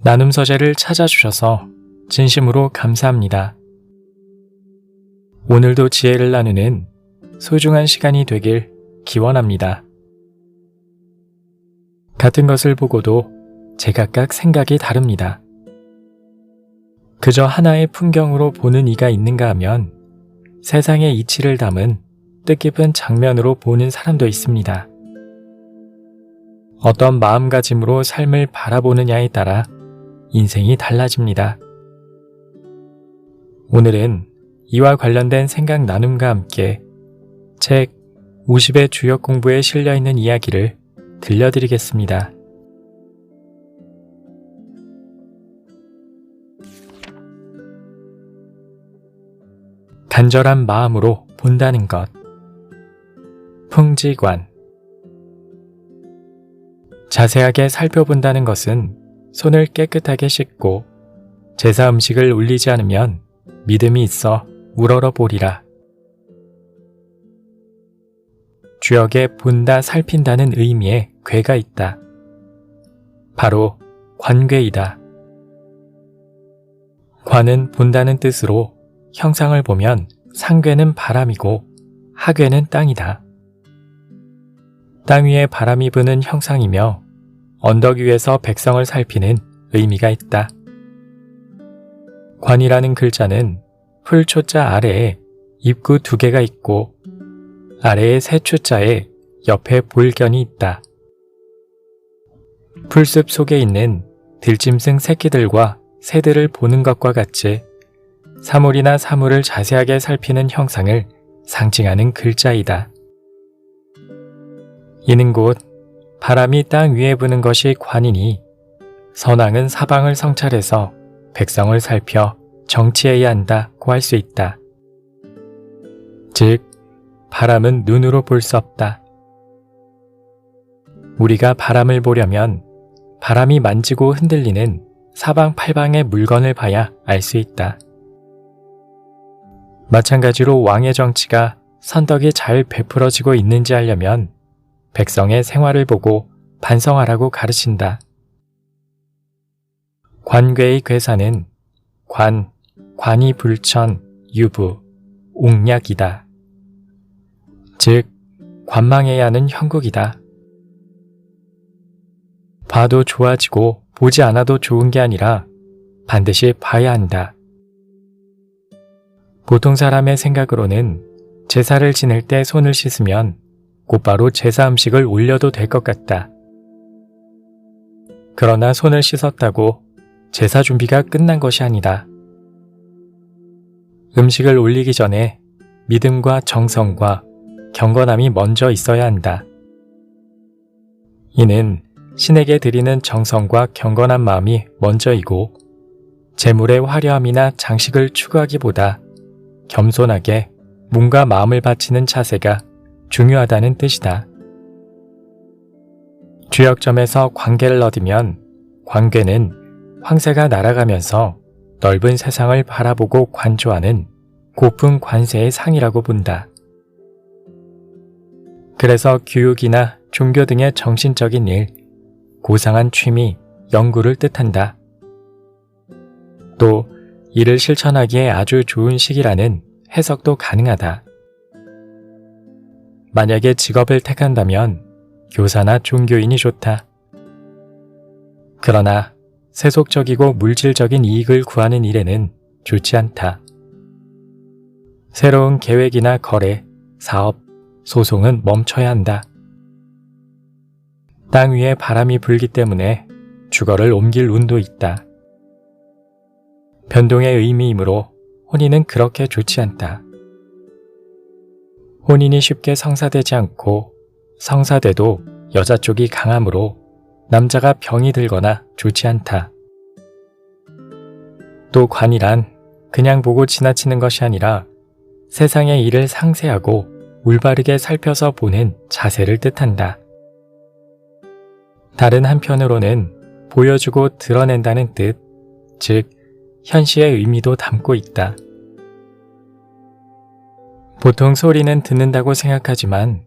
나눔 서재를 찾아주셔서 진심으로 감사합니다. 오늘도 지혜를 나누는 소중한 시간이 되길 기원합니다. 같은 것을 보고도 제각각 생각이 다릅니다. 그저 하나의 풍경으로 보는 이가 있는가 하면 세상의 이치를 담은 뜻깊은 장면으로 보는 사람도 있습니다. 어떤 마음가짐으로 삶을 바라보느냐에 따라 인생이 달라집니다. 오늘은 이와 관련된 생각 나눔과 함께 책 50의 주역 공부에 실려있는 이야기를 들려드리겠습니다. 간절한 마음으로 본다는 것. 풍지관. 자세하게 살펴본다는 것은 손을 깨끗하게 씻고 제사 음식을 올리지 않으면 믿음이 있어 우러러 보리라. 주역에 본다 살핀다는 의미의 괴가 있다. 바로 관괴이다. 관은 본다는 뜻으로 형상을 보면 상괴는 바람이고 하괴는 땅이다. 땅 위에 바람이 부는 형상이며 언덕 위에서 백성을 살피는 의미가 있다. 관이라는 글자는 풀초자 아래에 입구 2개가 있고 아래에 새초자에 옆에 볼견이 있다. 풀숲 속에 있는 들짐승 새끼들과 새들을 보는 것과 같이 사물이나 사물을 자세하게 살피는 형상을 상징하는 글자이다. 이는 곧 바람이 땅 위에 부는 것이 관이니 선왕은 사방을 성찰해서 백성을 살펴 정치해야 한다고 할 수 있다. 즉, 바람은 눈으로 볼 수 없다. 우리가 바람을 보려면 바람이 만지고 흔들리는 사방팔방의 물건을 봐야 알 수 있다. 마찬가지로 왕의 정치가 선덕이 잘 베풀어지고 있는지 알려면 백성의 생활을 보고 반성하라고 가르친다. 관괴의 괴사는 관이 불천, 유부, 옥약이다. 즉, 관망해야 하는 형국이다. 봐도 좋아지고 보지 않아도 좋은 게 아니라 반드시 봐야 한다. 보통 사람의 생각으로는 제사를 지낼 때 손을 씻으면 곧바로 제사 음식을 올려도 될 것 같다. 그러나 손을 씻었다고 제사 준비가 끝난 것이 아니다. 음식을 올리기 전에 믿음과 정성과 경건함이 먼저 있어야 한다. 이는 신에게 드리는 정성과 경건한 마음이 먼저이고 재물의 화려함이나 장식을 추구하기보다 겸손하게 몸과 마음을 바치는 자세가 중요하다는 뜻이다. 주역점에서 관괴를 얻으면 관괴는 황새가 날아가면서 넓은 세상을 바라보고 관조하는 고풍 관세의 상이라고 본다. 그래서 교육이나 종교 등의 정신적인 일, 고상한 취미, 연구를 뜻한다. 또 이를 실천하기에 아주 좋은 시기라는 해석도 가능하다. 만약에 직업을 택한다면 교사나 종교인이 좋다. 그러나 세속적이고 물질적인 이익을 구하는 일에는 좋지 않다. 새로운 계획이나 거래, 사업, 소송은 멈춰야 한다. 땅 위에 바람이 불기 때문에 주거를 옮길 운도 있다. 변동의 의미이므로 혼인은 그렇게 좋지 않다. 혼인이 쉽게 성사되지 않고 성사돼도 여자 쪽이 강하므로 남자가 병이 들거나 좋지 않다. 또 관이란 그냥 보고 지나치는 것이 아니라 세상의 일을 상세하고 올바르게 살펴서 보는 자세를 뜻한다. 다른 한편으로는 보여주고 드러낸다는 뜻, 즉 현시의 의미도 담고 있다. 보통 소리는 듣는다고 생각하지만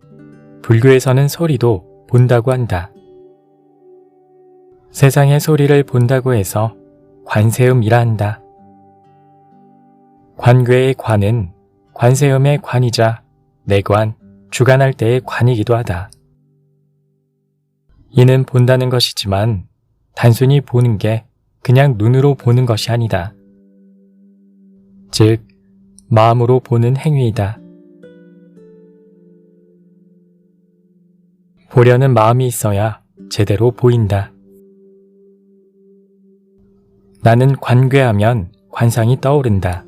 불교에서는 소리도 본다고 한다. 세상의 소리를 본다고 해서 관세음이라 한다. 관괴의 관은 관세음의 관이자 내관, 주관할 때의 관이기도 하다. 이는 본다는 것이지만 단순히 보는 게 그냥 눈으로 보는 것이 아니다. 즉, 마음으로 보는 행위이다. 보려는 마음이 있어야 제대로 보인다. 나는 관괴하면 관상이 떠오른다.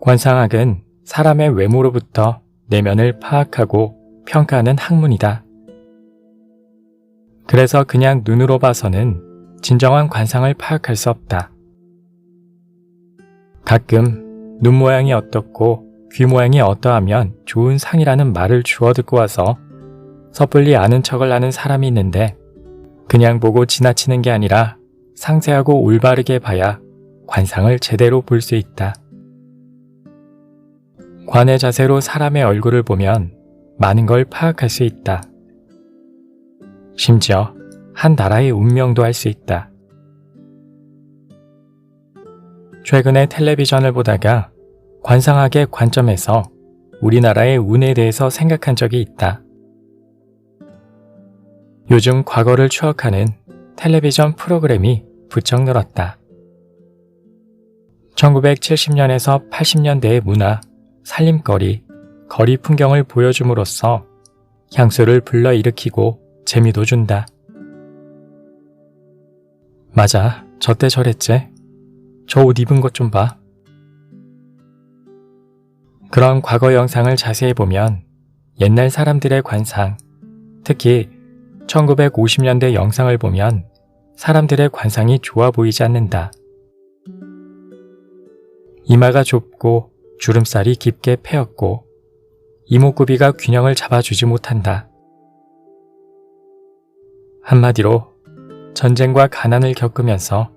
관상학은 사람의 외모로부터 내면을 파악하고 평가하는 학문이다. 그래서 그냥 눈으로 봐서는 진정한 관상을 파악할 수 없다. 가끔 눈 모양이 어떻고 귀 모양이 어떠하면 좋은 상이라는 말을 주워 듣고 와서 섣불리 아는 척을 하는 사람이 있는데 그냥 보고 지나치는 게 아니라 상세하고 올바르게 봐야 관상을 제대로 볼 수 있다. 관의 자세로 사람의 얼굴을 보면 많은 걸 파악할 수 있다. 심지어 한 나라의 운명도 알 수 있다. 최근에 텔레비전을 보다가 관상학의 관점에서 우리나라의 운에 대해서 생각한 적이 있다. 요즘 과거를 추억하는 텔레비전 프로그램이 부쩍 늘었다. 1970년에서 80년대의 문화, 살림거리, 거리 풍경을 보여줌으로써 향수를 불러일으키고 재미도 준다. 맞아, 저때 저랬지. 저 옷 입은 것 좀 봐. 그런 과거 영상을 자세히 보면 옛날 사람들의 관상, 특히 1950년대 영상을 보면 사람들의 관상이 좋아 보이지 않는다. 이마가 좁고 주름살이 깊게 패였고 이목구비가 균형을 잡아주지 못한다. 한마디로 전쟁과 가난을 겪으면서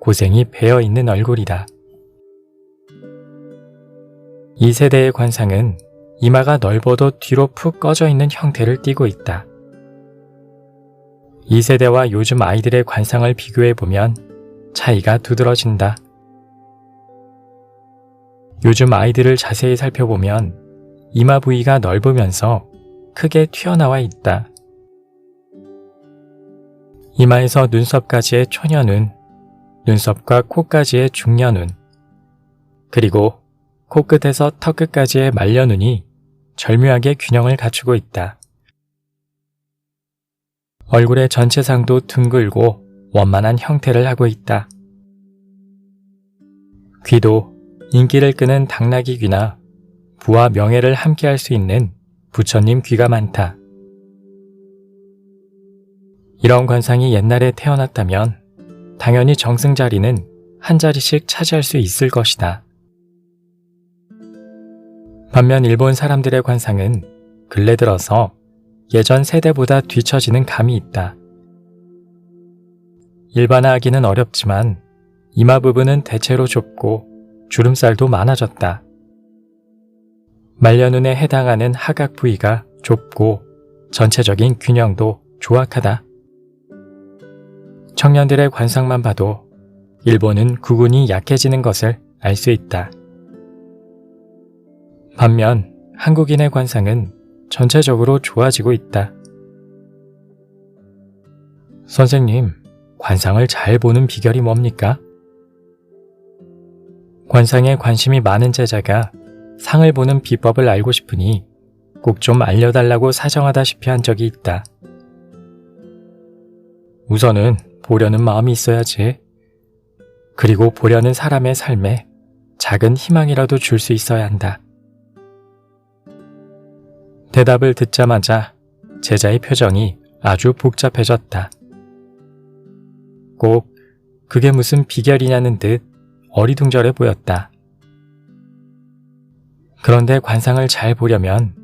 고생이 배어있는 얼굴이다. 이 세대의 관상은 이마가 넓어도 뒤로 푹 꺼져 있는 형태를 띠고 있다. 이 세대와 요즘 아이들의 관상을 비교해보면 차이가 두드러진다. 요즘 아이들을 자세히 살펴보면 이마 부위가 넓으면서 크게 튀어나와 있다. 이마에서 눈썹까지의 초년운, 눈썹과 코까지의 중년운, 그리고 코끝에서 턱끝까지의 말년운이 절묘하게 균형을 갖추고 있다. 얼굴의 전체상도 둥글고 원만한 형태를 하고 있다. 귀도 인기를 끄는 당나귀 귀나 부와 명예를 함께할 수 있는 부처님 귀가 많다. 이런 관상이 옛날에 태어났다면 당연히 정승 자리는 한 자리씩 차지할 수 있을 것이다. 반면 일본 사람들의 관상은 근래 들어서 예전 세대보다 뒤처지는 감이 있다. 일반화하기는 어렵지만 이마 부분은 대체로 좁고 주름살도 많아졌다. 말년운에 해당하는 하각 부위가 좁고 전체적인 균형도 조악하다. 청년들의 관상만 봐도 일본은 구군이 약해지는 것을 알 수 있다. 반면 한국인의 관상은 전체적으로 좋아지고 있다. 선생님, 관상을 잘 보는 비결이 뭡니까? 관상에 관심이 많은 제자가 상을 보는 비법을 알고 싶으니 꼭 좀 알려달라고 사정하다시피 한 적이 있다. 우선은 보려는 마음이 있어야지. 그리고 보려는 사람의 삶에 작은 희망이라도 줄 수 있어야 한다. 대답을 듣자마자 제자의 표정이 아주 복잡해졌다. 꼭 그게 무슨 비결이냐는 듯 어리둥절해 보였다. 그런데 관상을 잘 보려면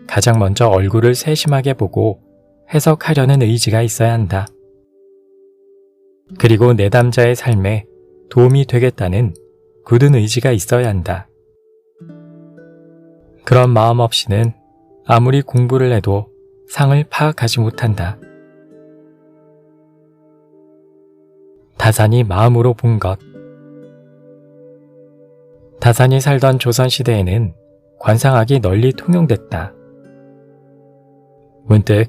가장 먼저 얼굴을 세심하게 보고 해석하려는 의지가 있어야 한다. 그리고 내담자의 삶에 도움이 되겠다는 굳은 의지가 있어야 한다. 그런 마음 없이는 아무리 공부를 해도 상을 파악하지 못한다. 다산이 마음으로 본 것. 다산이 살던 조선시대에는 관상학이 널리 통용됐다. 문득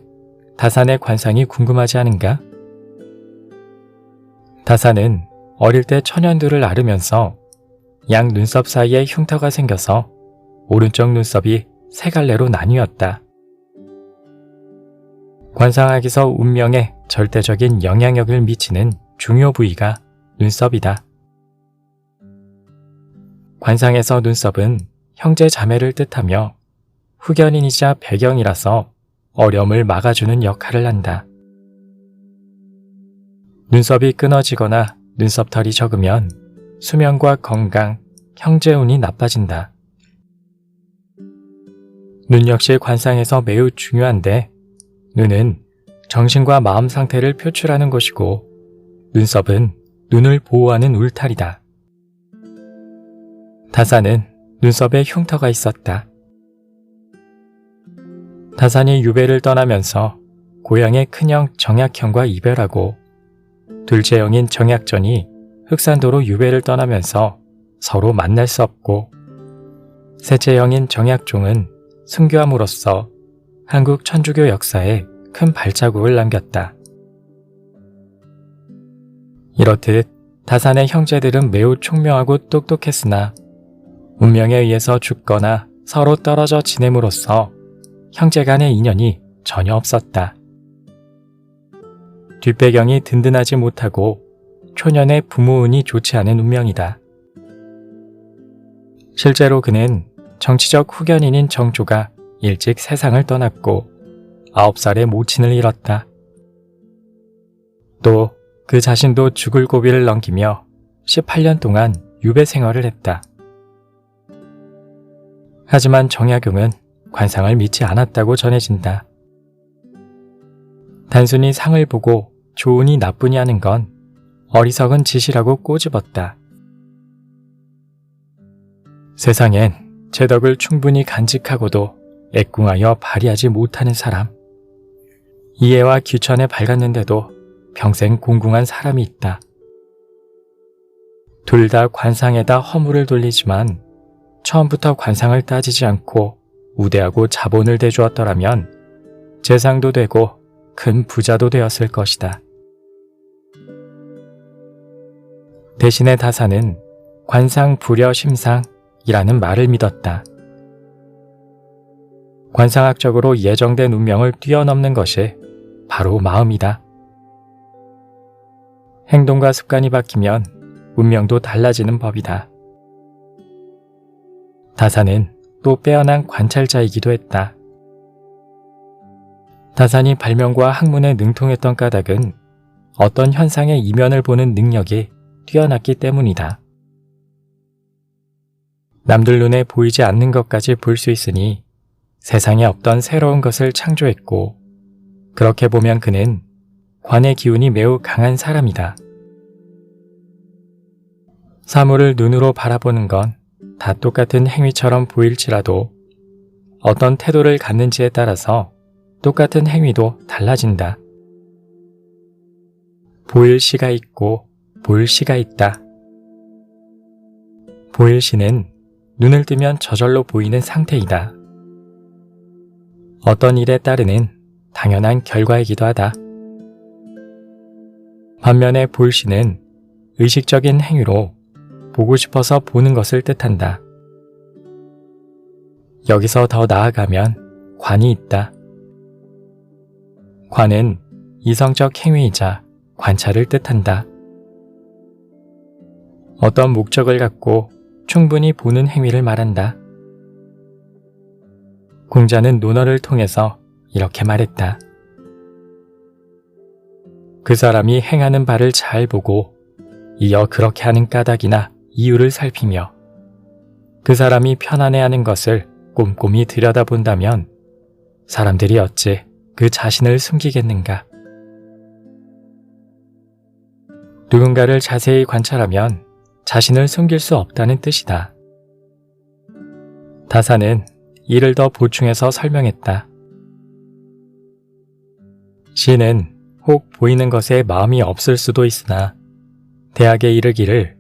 다산의 관상이 궁금하지 않은가? 다산은 어릴 때 천연두를 앓으면서 양 눈썹 사이에 흉터가 생겨서 오른쪽 눈썹이 세 갈래로 나뉘었다. 관상학에서 운명에 절대적인 영향력을 미치는 중요 부위가 눈썹이다. 관상에서 눈썹은 형제 자매를 뜻하며 후견인이자 배경이라서 어려움을 막아주는 역할을 한다. 눈썹이 끊어지거나 눈썹털이 적으면 수명과 건강, 형제운이 나빠진다. 눈 역시 관상에서 매우 중요한데 눈은 정신과 마음 상태를 표출하는 것이고 눈썹은 눈을 보호하는 울타리다. 다산은 눈썹에 흉터가 있었다. 다산이 유배를 떠나면서 고향의 큰형 정약형과 이별하고 둘째 형인 정약전이 흑산도로 유배를 떠나면서 서로 만날 수 없고 셋째 형인 정약종은 순교함으로써 한국 천주교 역사에 큰 발자국을 남겼다. 이렇듯 다산의 형제들은 매우 총명하고 똑똑했으나 운명에 의해서 죽거나 서로 떨어져 지냄으로써 형제 간의 인연이 전혀 없었다. 뒷배경이 든든하지 못하고 초년의 부모운이 좋지 않은 운명이다. 실제로 그는 정치적 후견인인 정조가 일찍 세상을 떠났고 9살에 모친을 잃었다. 또 그 자신도 죽을 고비를 넘기며 18년 동안 유배 생활을 했다. 하지만 정약용은 관상을 믿지 않았다고 전해진다. 단순히 상을 보고 좋으니 나쁘니 하는 건 어리석은 짓이라고 꼬집었다. 세상엔 제 덕을 충분히 간직하고도 애꿍하여 발휘하지 못하는 사람, 이해와 귀천에 밝았는데도 평생 공궁한 사람이 있다. 둘 다 관상에다 허물을 돌리지만 처음부터 관상을 따지지 않고 우대하고 자본을 대주었더라면 재상도 되고 큰 부자도 되었을 것이다. 대신에 다산은 관상 불여 심상이라는 말을 믿었다. 관상학적으로 예정된 운명을 뛰어넘는 것이 바로 마음이다. 행동과 습관이 바뀌면 운명도 달라지는 법이다. 다산은 또 빼어난 관찰자이기도 했다. 다산이 발명과 학문에 능통했던 까닭은 어떤 현상의 이면을 보는 능력이 뛰어났기 때문이다. 남들 눈에 보이지 않는 것까지 볼 수 있으니 세상에 없던 새로운 것을 창조했고, 그렇게 보면 그는 관의 기운이 매우 강한 사람이다. 사물을 눈으로 바라보는 건 다 똑같은 행위처럼 보일지라도 어떤 태도를 갖는지에 따라서 똑같은 행위도 달라진다. 보일 시가 있고 볼 시가 있다. 보일 시는 눈을 뜨면 저절로 보이는 상태이다. 어떤 일에 따르는 당연한 결과이기도 하다. 반면에 볼 시는 의식적인 행위로 보고 싶어서 보는 것을 뜻한다. 여기서 더 나아가면 관이 있다. 관은 이성적 행위이자 관찰을 뜻한다. 어떤 목적을 갖고 충분히 보는 행위를 말한다. 공자는 논어를 통해서 이렇게 말했다. 그 사람이 행하는 바를 잘 보고 이어 그렇게 하는 까닭이나 이유를 살피며 그 사람이 편안해하는 것을 꼼꼼히 들여다본다면 사람들이 어찌 그 자신을 숨기겠는가. 누군가를 자세히 관찰하면 자신을 숨길 수 없다는 뜻이다. 다산은 이를 더 보충해서 설명했다. 시는 혹 보이는 것에 마음이 없을 수도 있으나 대학에 이르기를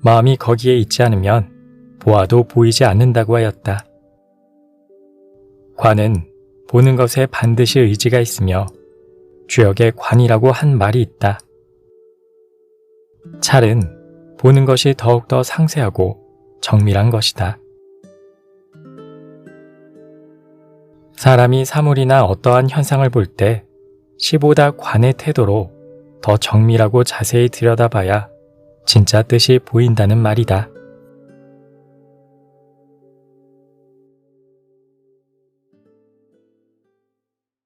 마음이 거기에 있지 않으면 보아도 보이지 않는다고 하였다. 관은 보는 것에 반드시 의지가 있으며 주역의 관이라고 한 말이 있다. 찰은 보는 것이 더욱더 상세하고 정밀한 것이다. 사람이 사물이나 어떠한 현상을 볼 때 시보다 관의 태도로 더 정밀하고 자세히 들여다봐야 진짜 뜻이 보인다는 말이다.